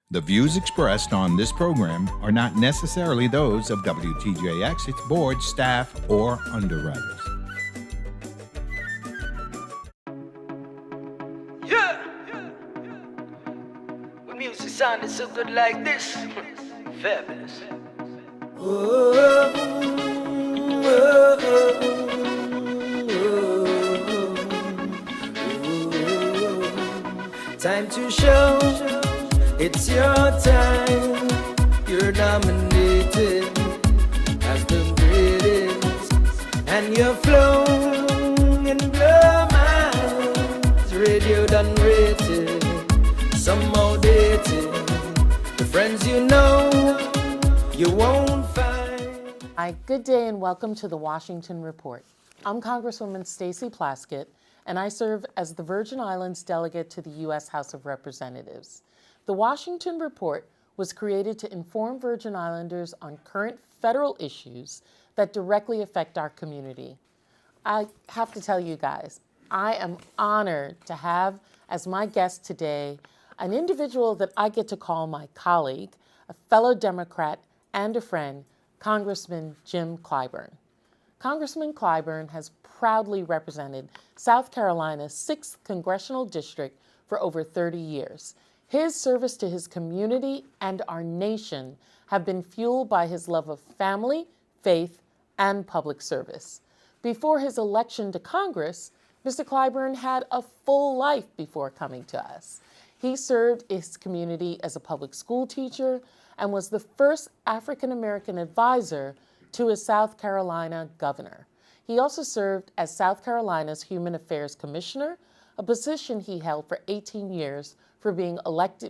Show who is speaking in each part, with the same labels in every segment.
Speaker 1: The views expressed on this program are not necessarily those of WTJX, its board, staff, or underwriters.
Speaker 2: Yeah! When music sounded so good like this, fabulous. Time to show, it's your time. You're nominated as the greatest, and you're flowing and blow minds. Radio done rated, some outdated. The friends you know, you won't find.
Speaker 3: Hi, good day and welcome to the Washington Report. I'm Congresswoman Stacey Plaskett, and I serve as the Virgin Islands delegate to the U.S. House of Representatives. The Washington Report was created to inform Virgin Islanders on current federal issues that directly affect our community. I have to tell you guys, I am honored to have as my guest today an individual that I get to call my colleague, a fellow Democrat and a friend, Congressman Jim Clyburn. Congressman Clyburn has proudly represented South Carolina's 6th Congressional District for over 30 years. His service to his community and our nation have been fueled by his love of family, faith, and public service. Before his election to Congress, Mr. Clyburn had a full life before coming to us. He served his community as a public school teacher and was the first African-American advisor to a South Carolina governor. He also served as South Carolina's Human Affairs Commissioner, a position he held for 18 years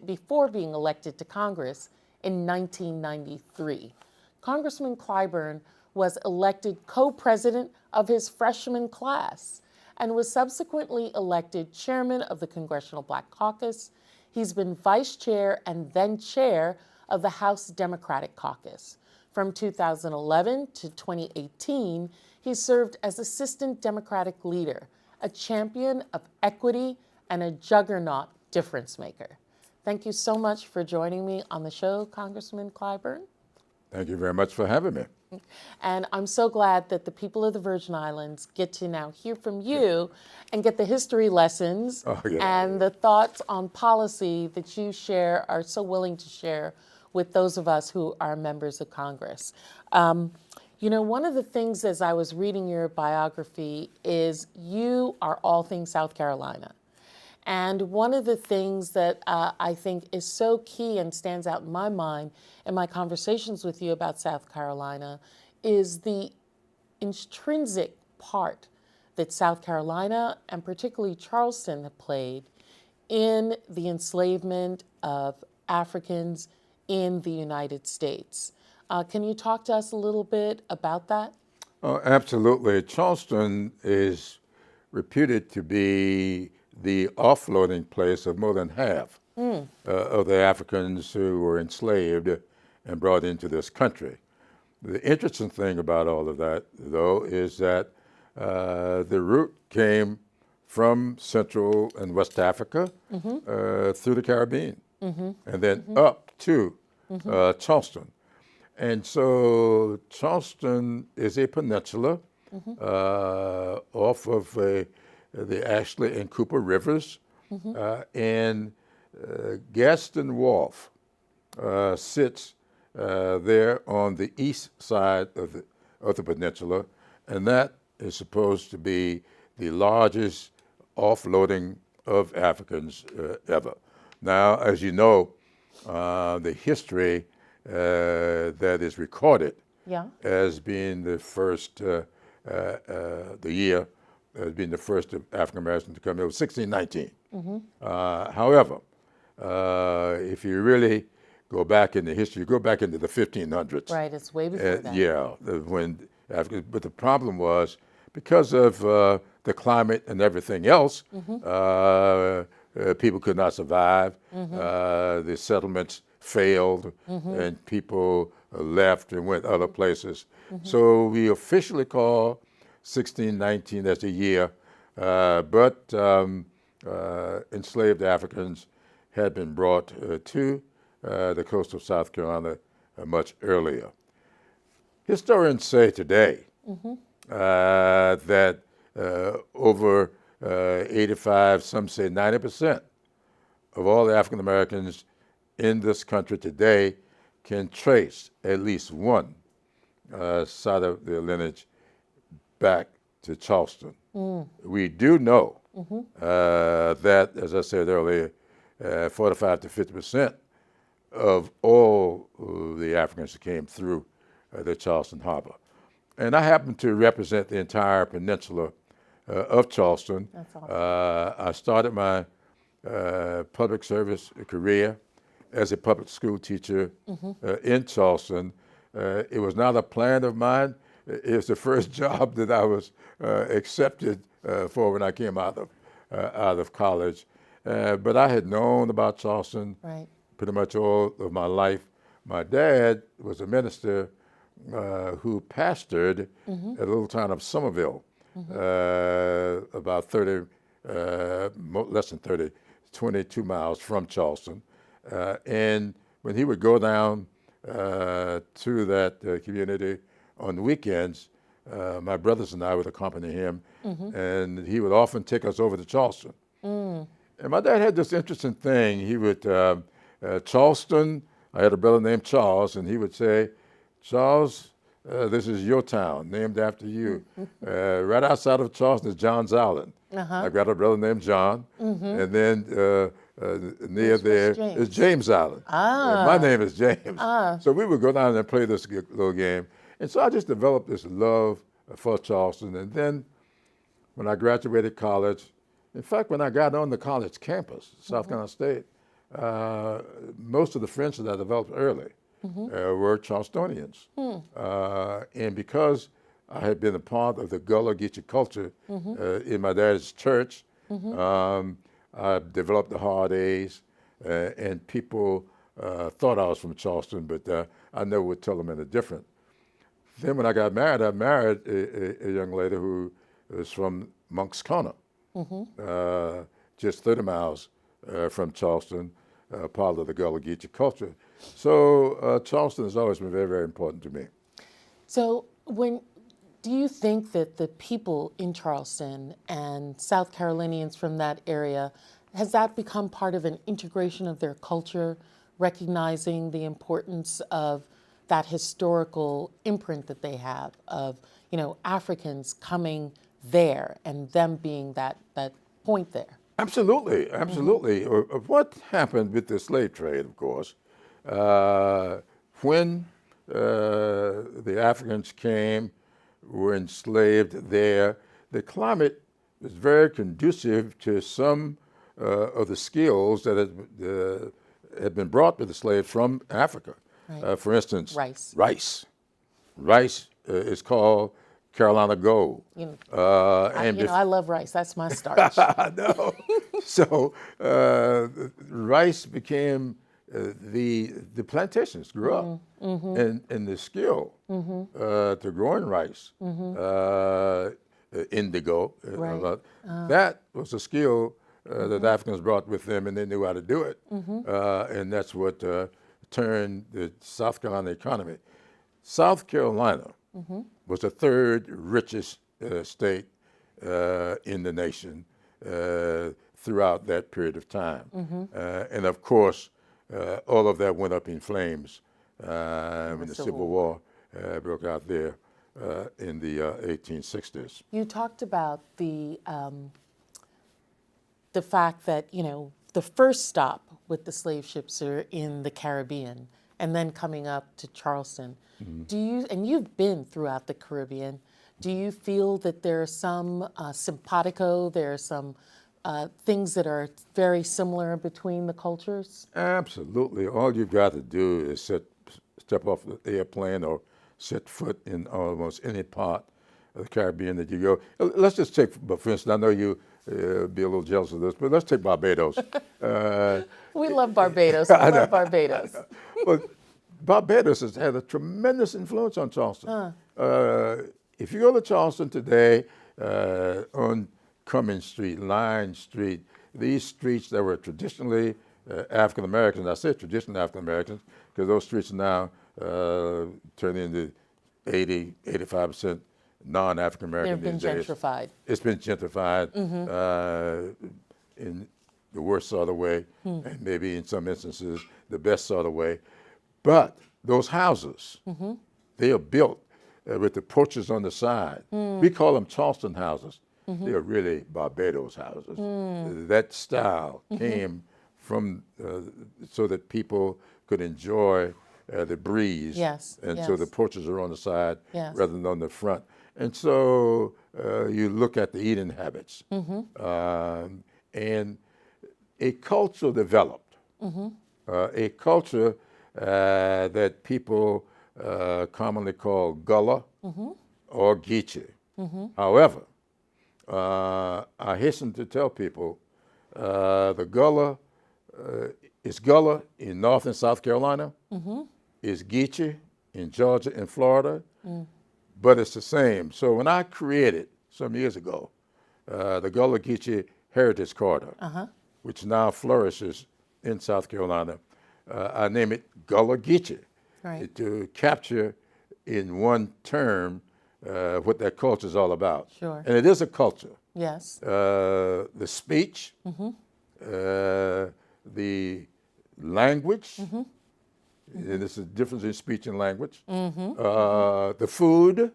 Speaker 3: before being elected to Congress in 1993. Congressman Clyburn was elected co-president of his freshman class and was subsequently elected chairman of the Congressional Black Caucus. He's been vice chair and then chair of the House Democratic Caucus. From 2011 to 2018, he served as assistant Democratic leader, a champion of equity, and a juggernaut difference maker. Thank you so much for joining me on the show, Congressman Clyburn.
Speaker 4: Thank you very much for having me.
Speaker 3: And I'm so glad that the people of the Virgin Islands get to now hear from you and get the history lessons and the thoughts on policy that you are so willing to share with those of us who are members of Congress. You know, one of the things as I was reading your biography is you are all things South Carolina. And one of the things that I think is so key and stands out in my mind in my conversations with you about South Carolina is the intrinsic part that South Carolina and particularly Charleston have played in the enslavement of Africans in the United States. Can you talk to us a little bit about that?
Speaker 4: Oh, absolutely. Charleston is reputed to be the offloading place of more than half of the Africans who were enslaved and brought into this country. The interesting thing about all of that, though, is that the route came from Central and West Africa through the Caribbean and then up to Charleston. And so Charleston is a peninsula off of the Ashley and Cooper Rivers, and Gaston Wharf sits there on the east side of the peninsula, and that is supposed to be the largest offloading of Africans ever. Now, as you know, the history that is recorded as being the first, as being the first African American to come. It was 1619. However, if you really go back in the history, you go back into the 1500s.
Speaker 3: Right, it's way before that.
Speaker 4: Yeah, but the problem was because of the climate and everything else, people could not survive. The settlements failed, and people left and went other places. So we officially call 1619 as the year, but enslaved Africans had been brought to the coast of South Carolina much earlier. Historians say today that over 85, some say 90% of all the African Americans in this country today can trace at least one side of their lineage back to Charleston. We do know that, as I said earlier, 45 to 50% of all the Africans that came through the Charleston Harbor. And I happen to represent the entire peninsula of Charleston.
Speaker 3: That's awesome.
Speaker 4: I started my public service career as a public school teacher in Charleston. It was not a plan of mine. It was the first job that I was accepted for when I came out of college. But I had known about Charleston pretty much all of my life. My dad was a minister who pastored a little town of Somerville, about 30, less than 30, 22 miles from Charleston. And when he would go down to that community on the weekends, my brothers and I would accompany him, and he would often take us over to Charleston. And my dad had this interesting thing. He would, Charleston, I had a brother named Charles, and he would say, Charles, this is your town, named after you. Right outside of Charleston is John's Island. I've got a brother named John, and then near there is James Island. My name is James. So we would go down and play this little game. And so I just developed this love for Charleston. And then when I graduated college, in fact, when I got on the college campus, South Carolina State, most of the friends that I developed early were Charlestonians. And because I had been a part of the Gullah Geechee culture in my dad's church, I developed the hard A's, and people thought I was from Charleston, but I never would tell them any different. Then when I got married, I married a young lady who was from Moncks Corner, just 30 miles from Charleston, part of the Gullah Geechee culture. So Charleston has always been very, very important to me.
Speaker 3: So do you think that the people in Charleston and South Carolinians from that area, has that become part of an integration of their culture, recognizing the importance of that historical imprint that they have of, Africans coming there and them being that point there?
Speaker 4: Absolutely, absolutely. What happened with the slave trade, of course, when the Africans came, were enslaved there, the climate was very conducive to some of the skills that had been brought with the slaves from Africa. For instance, rice. Rice is called Carolina Gold.
Speaker 3: I love rice. That's my starch.
Speaker 4: I know. So rice became the plantations grew up, and the skill to growing rice, indigo, that was a skill that the Africans brought with them, and they knew how to do it, and that's what turned the South Carolina economy. South Carolina was the third richest state in the nation throughout that period of time. And of course, all of that went up in flames when the Civil War broke out there in the 1860s.
Speaker 3: You talked about the fact that, the first stop with the slave ships are in the Caribbean and then coming up to Charleston. And you've been throughout the Caribbean, do you feel that there are some simpatico, there are some things that are very similar between the cultures?
Speaker 4: Absolutely. All you've got to do is step off the airplane or set foot in almost any part of the Caribbean that you go. Let's just take, for instance, I know you be a little jealous of this, but let's take Barbados.
Speaker 3: We love Barbados. We love Barbados.
Speaker 4: But Barbados has had a tremendous influence on Charleston. If you go to Charleston today, on Cummins Street, Line Street, these streets that were traditionally African Americans. I say traditional African Americans because those streets are now turned into 85% non-African American
Speaker 3: They've
Speaker 4: these
Speaker 3: been
Speaker 4: days.
Speaker 3: gentrified.
Speaker 4: It's been gentrified in the worst sort of way, and maybe in some instances the best sort of way. But those houses, they are built with the porches on the side. We call them Charleston houses. They are really Barbados houses. That style came from so that people could enjoy the breeze.
Speaker 3: Yes,
Speaker 4: And so
Speaker 3: yes.
Speaker 4: the porches are on the side
Speaker 3: Yes.
Speaker 4: rather than on the front. And so you look at the eating habits. And a culture developed, a culture that people commonly call Gullah or Geechee. However, I hasten to tell people the Gullah is Gullah in North and South Carolina, is Geechee in Georgia and Florida, but it's the same. So when I created some years ago the Gullah Geechee Heritage Corridor, which now flourishes in South Carolina, I name it Gullah Geechee,
Speaker 3: Right.
Speaker 4: to capture in one term what that culture is all about.
Speaker 3: Sure.
Speaker 4: And it is a culture.
Speaker 3: Yes.
Speaker 4: The speech, the language, and this is the difference in speech and language, the food,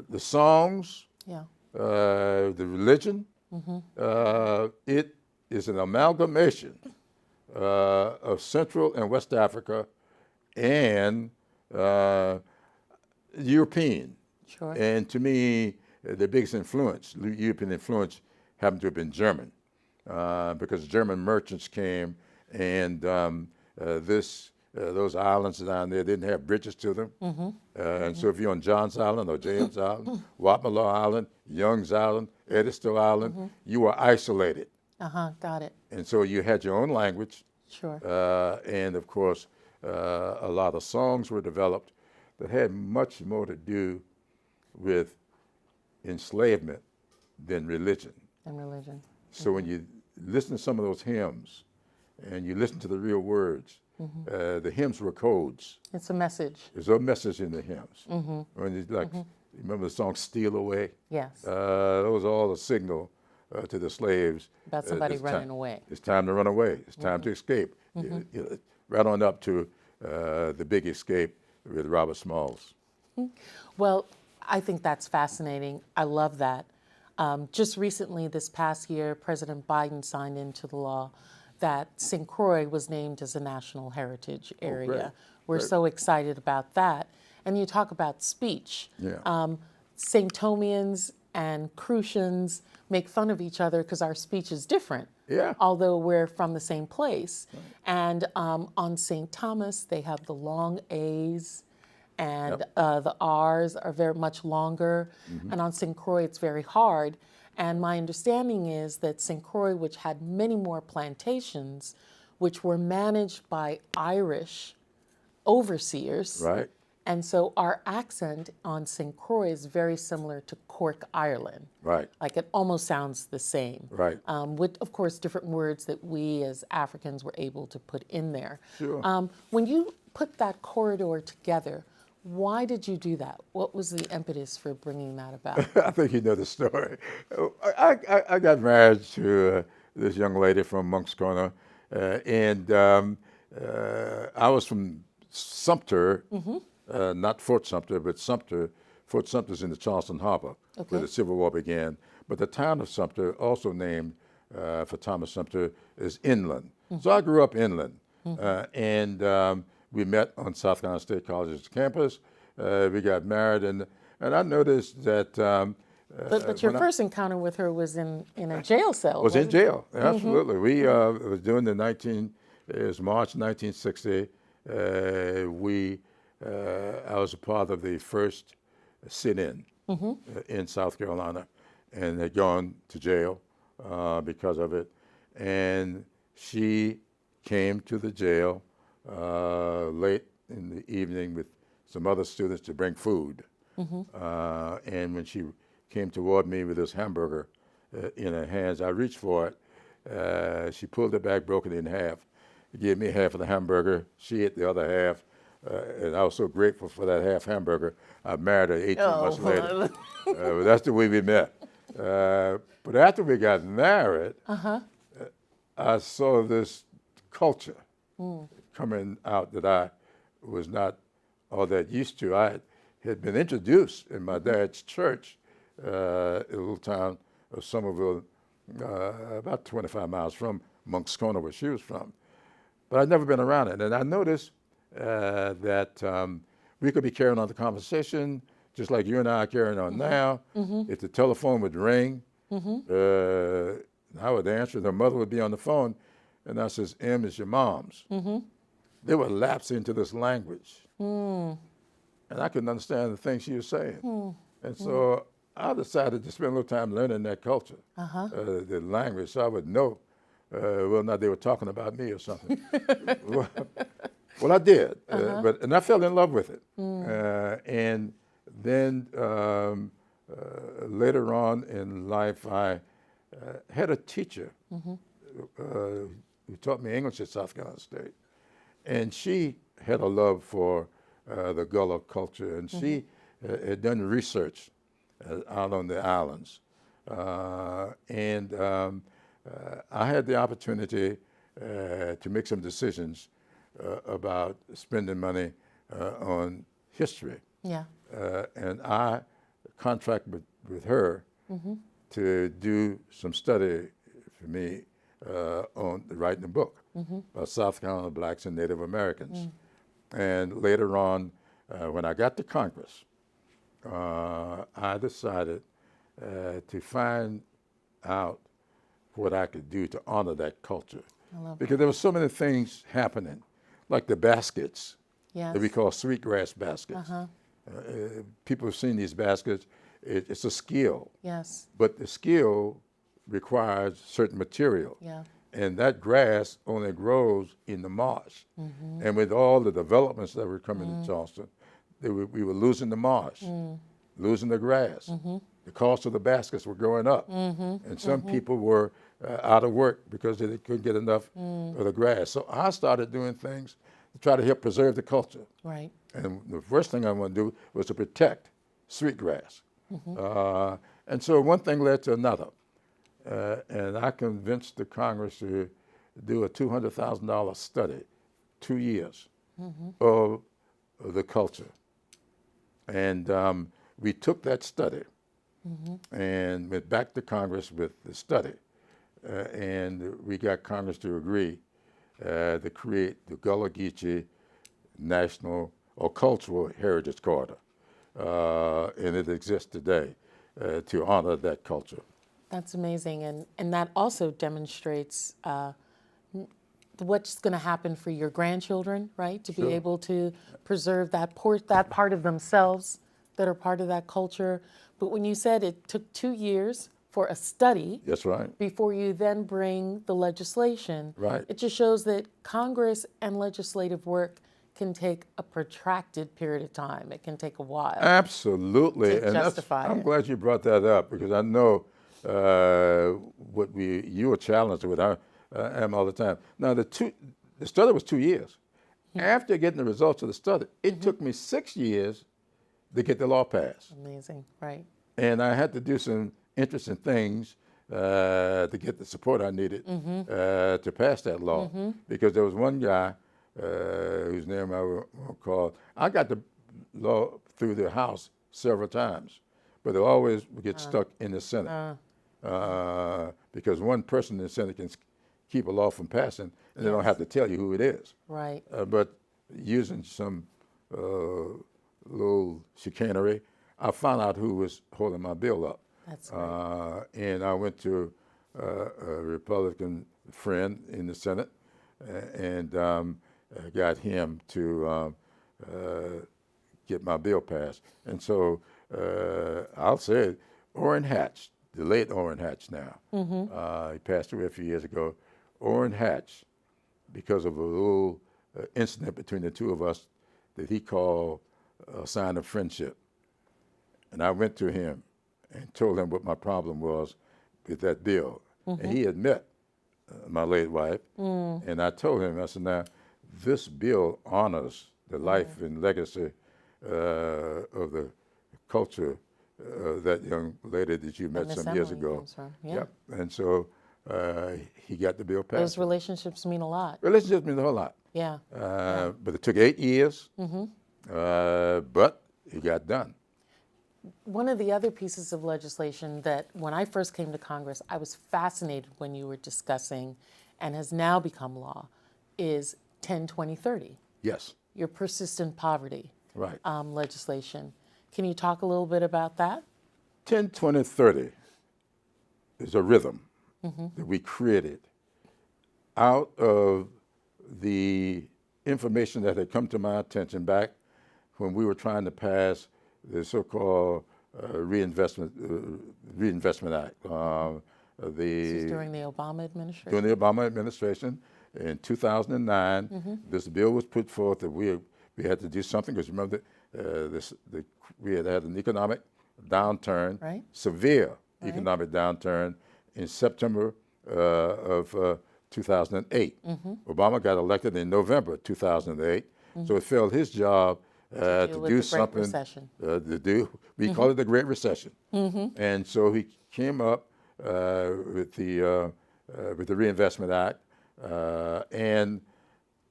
Speaker 4: the songs,
Speaker 3: Yeah.
Speaker 4: the religion. It is an amalgamation of Central and West Africa and European.
Speaker 3: Sure.
Speaker 4: And to me, the biggest influence, European influence, happened to have been German, because German merchants came, and those islands down there didn't have bridges to them. And so if you're on John's Island or James Island, Wapmalaw Island, Young's Island, Edisto Island, you were isolated.
Speaker 3: Got it.
Speaker 4: And so you had your own language,
Speaker 3: Sure.
Speaker 4: and of course, a lot of songs were developed that had much more to do with enslavement than religion.
Speaker 3: And religion.
Speaker 4: So when you listen to some of those hymns and you listen to the real words, the hymns were codes.
Speaker 3: It's a message.
Speaker 4: There's a message in the hymns. When you remember the song "Steal Away"?
Speaker 3: Yes.
Speaker 4: That was all a signal to the slaves.
Speaker 3: About somebody
Speaker 4: it's
Speaker 3: running
Speaker 4: time-
Speaker 3: away.
Speaker 4: It's time to run away. It's time to escape. Right on up to the big escape with Robert Smalls.
Speaker 3: Well, I think that's fascinating. I love that. Just recently, this past year, President Biden signed into the law that St. Croix was named as a National Heritage Area.
Speaker 4: great.
Speaker 3: We're
Speaker 4: Great.
Speaker 3: so excited about that. And you talk about speech.
Speaker 4: Yeah.
Speaker 3: St. Thomians and Crucians make fun of each other because our speech is different.
Speaker 4: Yeah.
Speaker 3: Although we're from the same place. And on St. Thomas, they have the long A's, and the R's are very much longer. And on St. Croix, it's very hard. And my understanding is that St. Croix, which had many more plantations, which were managed by Irish overseers.
Speaker 4: Right.
Speaker 3: And so our accent on St. Croix is very similar to Cork, Ireland.
Speaker 4: Right.
Speaker 3: Like it almost sounds the same.
Speaker 4: Right.
Speaker 3: With, of course, different words that we as Africans were able to put in there.
Speaker 4: Sure.
Speaker 3: When you put that corridor together, why did you do that? What was the impetus for bringing that about?
Speaker 4: I think you know the story. I got married to this young lady from Moncks Corner, and I was from Sumter, not Fort Sumter, but Sumter. Fort Sumter's in the Charleston Harbor, where the Civil War began. But the town of Sumter, also named for Thomas Sumter, is inland. So I grew up inland, and we met on South Carolina State College's campus. We got married, and I noticed that.
Speaker 3: But your first encounter with her was in a jail cell.
Speaker 4: Was in
Speaker 3: wasn't it?
Speaker 4: jail, absolutely. We was doing it was March 1960. I was a part of the first sit-in in South Carolina, and had gone to jail because of it. And she came to the jail late in the evening with some other students to bring food. And when she came toward me with this hamburger in her hands, I reached for it, She pulled it back, broke it in half, gave me half of the hamburger. She ate the other half, and I was so grateful for that half hamburger. I married her 18 months later. But that's the way we met. But after we got married, I saw this culture coming out that I was not all that used to. I had been introduced in my dad's church in a little town of Somerville, about 25 miles from Monkscona, where she was from. But I'd never been around it. And I noticed that we could be carrying on the conversation, just like you and I are carrying on now. If the telephone would ring, I would answer, and her mother would be on the phone, and I says, "M is your mom's." They would lapse into this language. And I couldn't understand the things she was saying. And so I decided to spend a little time learning that culture, the language, so I would know whether or not they were talking about me or something. Well, I did, and I fell in love with it. And then later on in life, I had a teacher who taught me English at South Carolina State. And she had a love for the Gullah culture, and she had done research out on the islands. And I had the opportunity to make some decisions about spending money on history.
Speaker 3: Yeah.
Speaker 4: And I contracted with her to do some study for me on writing a book about South Carolina blacks and Native Americans. And later on, when I got to Congress, I decided to find out what I could do to honor that culture. Because there were so many things happening, like the baskets that we call sweetgrass baskets. People have seen these baskets. It's a skill.
Speaker 3: Yes.
Speaker 4: But the skill requires certain material.
Speaker 3: Yeah.
Speaker 4: And that grass only grows in the marsh. And with all the developments that were coming to Charleston, we were losing the marsh, losing the grass. The cost of the baskets were going up. And some people were out of work because they couldn't get enough of the grass. So I started doing things to try to help preserve the culture.
Speaker 3: Right.
Speaker 4: And the first thing I wanted to do was to protect sweetgrass. And so one thing led to another. And I convinced the Congress to do a $200,000 study, 2 years, of the culture. And we took that study and went back to Congress with the study. And we got Congress to agree to create the Gullah Geechee National or Cultural Heritage Corridor. And it exists today to honor that culture.
Speaker 3: That's amazing, and that also demonstrates what's going to happen for your grandchildren, right? To be able to preserve that part of themselves that are part of that culture. But when you said it took 2 years for a study,
Speaker 4: that's right,
Speaker 3: before you then bring the legislation,
Speaker 4: right,
Speaker 3: it just shows that Congress and legislative work can take a protracted period of time. It can take a while.
Speaker 4: Absolutely,
Speaker 3: to justify
Speaker 4: I'm glad you brought that up, because I know what you are challenged with. I am all the time. Now the study was 2 years. After getting the results of the study, it took me 6 years to get the law passed.
Speaker 3: Amazing, right?
Speaker 4: And I had to do some interesting things to get the support I needed to pass that law, because there was one guy whose name I won't call. I got the law through the House several times, but it always would get stuck in the Senate. Because one person in the Senate can keep a law from passing, and they don't have to tell you who it is.
Speaker 3: Right.
Speaker 4: But using some little chicanery, I found out who was holding my bill up.
Speaker 3: That's right.
Speaker 4: And I went to a Republican friend in the Senate and got him to get my bill passed. And so I'll say it, Orrin Hatch, the late Orrin Hatch now, he passed away a few years ago. Orrin Hatch, because of a little incident between the two of us that he called a sign of friendship. And I went to him and told him what my problem was with that bill. And he admit my late wife, and I told him, I said, now, this bill honors the life and legacy of the culture of that young lady that you met
Speaker 3: Miss
Speaker 4: some years
Speaker 3: Emily
Speaker 4: ago.
Speaker 3: comes from, yeah.
Speaker 4: Yep. And so he got the bill passed.
Speaker 3: Those relationships mean a lot.
Speaker 4: Relationships mean a whole lot.
Speaker 3: Yeah.
Speaker 4: But it took 8 years, but it got done.
Speaker 3: One of the other pieces of legislation that when I first came to Congress, I was fascinated when you were discussing and has now become law is 10-20-30,
Speaker 4: Yes.
Speaker 3: your persistent poverty
Speaker 4: Right.
Speaker 3: legislation. Can you talk a little bit about that?
Speaker 4: 10-20-30 is a rhythm that we created out of the information that had come to my attention back when we were trying to pass the so-called Reinvestment Act.
Speaker 3: This is during the Obama administration?
Speaker 4: During the Obama administration in 2009, this bill was put forth that we had to do something, because remember we had an economic downturn,
Speaker 3: Right.
Speaker 4: severe economic downturn in September of 2008. Obama got elected in November 2008, so it felt his job to
Speaker 3: deal with
Speaker 4: do
Speaker 3: the Great
Speaker 4: something
Speaker 3: Recession.
Speaker 4: we call it the Great Recession. And so he came up with the Reinvestment Act, and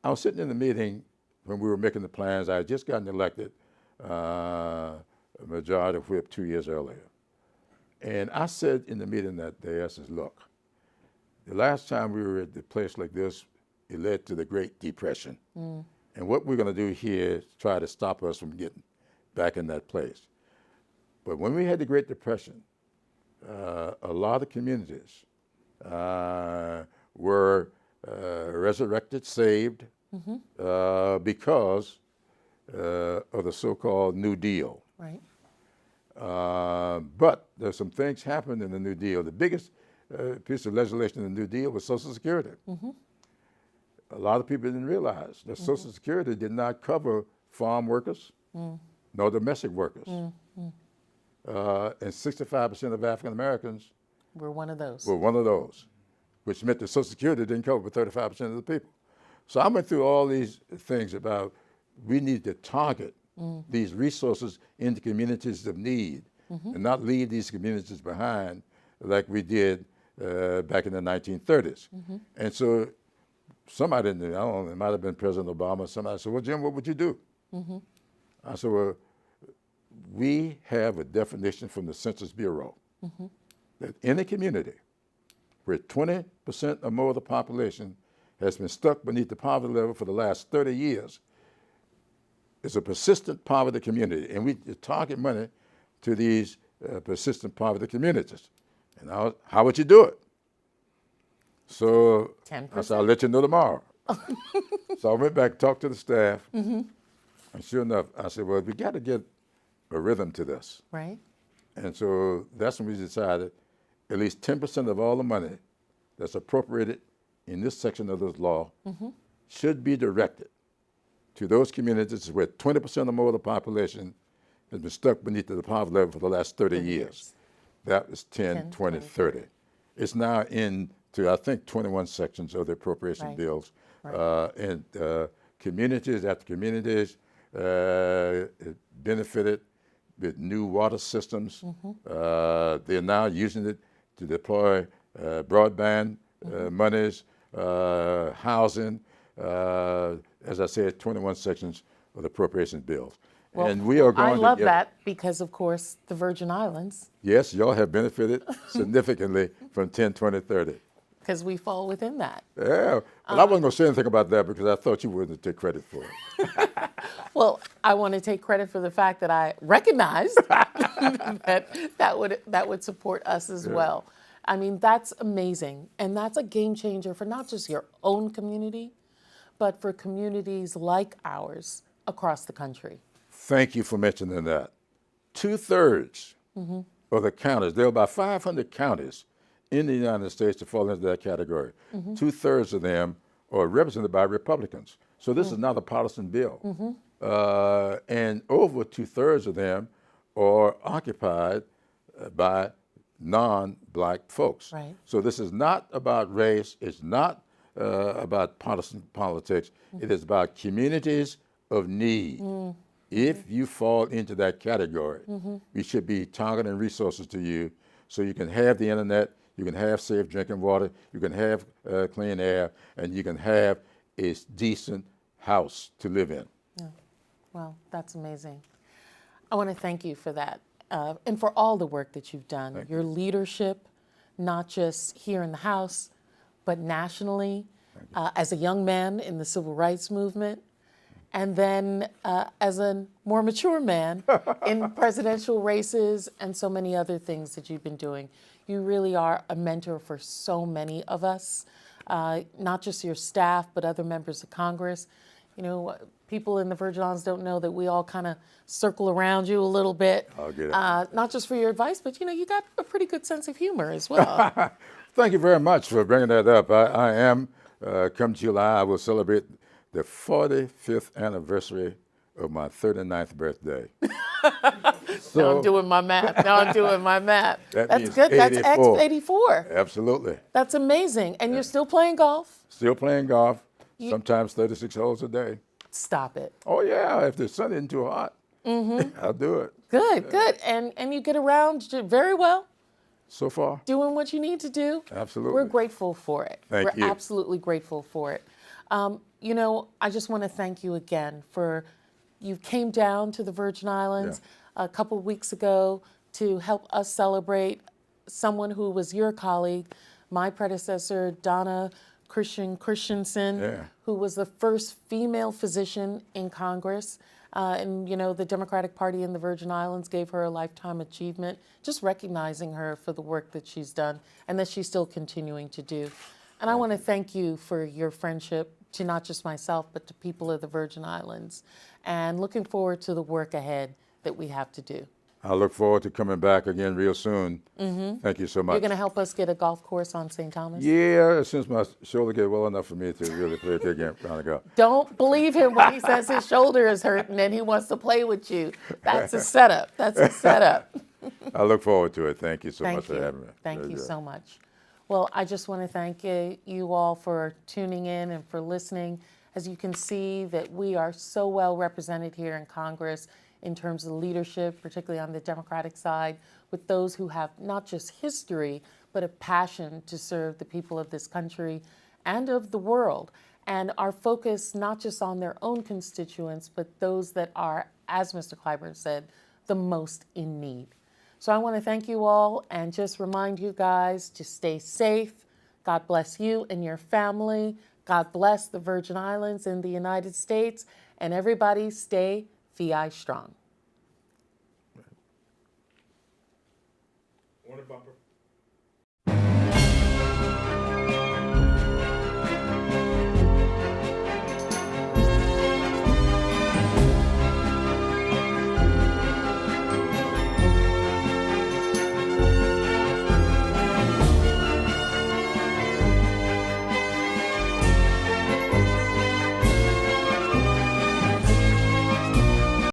Speaker 4: I was sitting in the meeting when we were making the plans. I had just gotten elected majority whip 2 years earlier. And I said in the meeting that day, I said, look, the last time we were at a place like this, it led to the Great Depression. And what we're going to do here is try to stop us from getting back in that place. But when we had the Great Depression, a lot of communities were resurrected, saved, because of the so-called New Deal.
Speaker 3: Right.
Speaker 4: But there's some things happened in the New Deal. The biggest piece of legislation in the New Deal was Social Security. A lot of people didn't realize that Social Security did not cover farm workers nor domestic workers. And 65% of African Americans
Speaker 3: We're one of those.
Speaker 4: were one of those, which meant that Social Security didn't cover 35% of the people. So I went through all these things about we need to target these resources into communities of need and not leave these communities behind like we did back in the 1930s. And so somebody, I don't know, it might have been President Obama, somebody said, well, Jim, what would you do? I said, well, we have a definition from the Census Bureau that in a community where 20% or more of the population has been stuck beneath the poverty level for the last 30 years, it's a persistent poverty community. And we target money to these persistent poverty communities. And how would you do it? So
Speaker 3: 10%.
Speaker 4: I said, I'll let you know tomorrow. So I went back and talked to the staff. And sure enough, I said, well, we got to get a rhythm to this.
Speaker 3: Right.
Speaker 4: And so that's when we decided at least 10% of all the money that's appropriated in this section of this law should be directed to those communities where 20% or more of the population has been stuck beneath the poverty level for the last 30 years. That was 10, 20, 30. It's now into, I think, 21 sections of the appropriation bills. And communities after communities benefited with new water systems. They're now using it to deploy broadband monies, housing, as I said, 21 sections of the appropriation bills.
Speaker 3: Well,
Speaker 4: and we are going
Speaker 3: I love
Speaker 4: to get,
Speaker 3: that because, of course, the Virgin Islands,
Speaker 4: yes, y'all have benefited significantly from 10, 20, 30.
Speaker 3: because we fall within that.
Speaker 4: Yeah, but I wasn't going to say anything about that because I thought you wouldn't take credit for it.
Speaker 3: Well, I want to take credit for the fact that I recognized that would support us as well. I mean, that's amazing. And that's a game changer for not just your own community, but for communities like ours across the country.
Speaker 4: Thank you for mentioning that. 2/3 of the counties, there are about 500 counties in the United States that fall into that category. 2/3 of them are represented by Republicans. So this is not a partisan bill. And over 2/3 of them are occupied by non-black folks.
Speaker 3: Right.
Speaker 4: So this is not about race. It's not about partisan politics. It is about communities of need. If you fall into that category, we should be targeting resources to you so you can have the internet, you can have safe drinking water, you can have clean air, and you can have a decent house to live in.
Speaker 3: Well, that's amazing. I want to thank you for that and for all the work that you've done. Your leadership, not just here in the House, but nationally, as a young man in the civil rights movement, and then as a more mature man in presidential races and so many other things that you've been doing. You really are a mentor for so many of us, not just your staff, but other members of Congress. You know, people in the Virgin Islands don't know that we all kind of circle around you a little bit.
Speaker 4: I'll get it.
Speaker 3: Not just for your advice, but, you know, you got a pretty good sense of humor as well.
Speaker 4: Thank you very much for bringing that up. I am, come July, I will celebrate the 45th anniversary of my 39th birthday.
Speaker 3: Now I'm doing my math.
Speaker 4: That
Speaker 3: That's
Speaker 4: means
Speaker 3: good.
Speaker 4: 84.
Speaker 3: That's X84.
Speaker 4: Absolutely.
Speaker 3: That's amazing. And you're still playing golf?
Speaker 4: Still playing golf, sometimes 36 holes a day.
Speaker 3: Stop it.
Speaker 4: Oh yeah, if the sun isn't too hot, I'll do it.
Speaker 3: Good, good. And you get around very well,
Speaker 4: So far,
Speaker 3: doing what you need to do.
Speaker 4: absolutely.
Speaker 3: We're grateful for it.
Speaker 4: Thank you.
Speaker 3: We're absolutely grateful for it. You know, I just want to thank you again for you came down to the Virgin Islands a couple weeks ago to help us celebrate someone who was your colleague, my predecessor, Donna Christensen, who was the first female physician in Congress. And, you know, the Democratic Party in the Virgin Islands gave her a lifetime achievement, just recognizing her for the work that she's done and that she's still continuing to do. And I want to thank you for your friendship to not just myself, but to people of the Virgin Islands. And looking forward to the work ahead that we have to do.
Speaker 4: I look forward to coming back again real soon. Thank you so much.
Speaker 3: You're going to help us get a golf course on St. Thomas?
Speaker 4: Yeah, as soon as my shoulder gets well enough for me to really play a good game, round of golf.
Speaker 3: Don't believe him when he says his shoulder is hurting and he wants to play with you. That's a setup. That's a setup.
Speaker 4: I look forward to it. Thank you so much
Speaker 3: Thank
Speaker 4: for
Speaker 3: you.
Speaker 4: having me.
Speaker 3: Thank
Speaker 4: Very
Speaker 3: you
Speaker 4: good.
Speaker 3: so much. Well, I just want to thank you all for tuning in and for listening. As you can see that we are so well represented here in Congress in terms of leadership, particularly on the Democratic side, with those who have not just history, but a passion to serve the people of this country and of the world. And our focus not just on their own constituents, but those that are, as Mr. Clyburn said, the most in need. So I want to thank you all and just remind you guys to stay safe. God bless you and your family. God bless the Virgin Islands and the United States. And everybody stay VI strong.
Speaker 4: Warner bumper.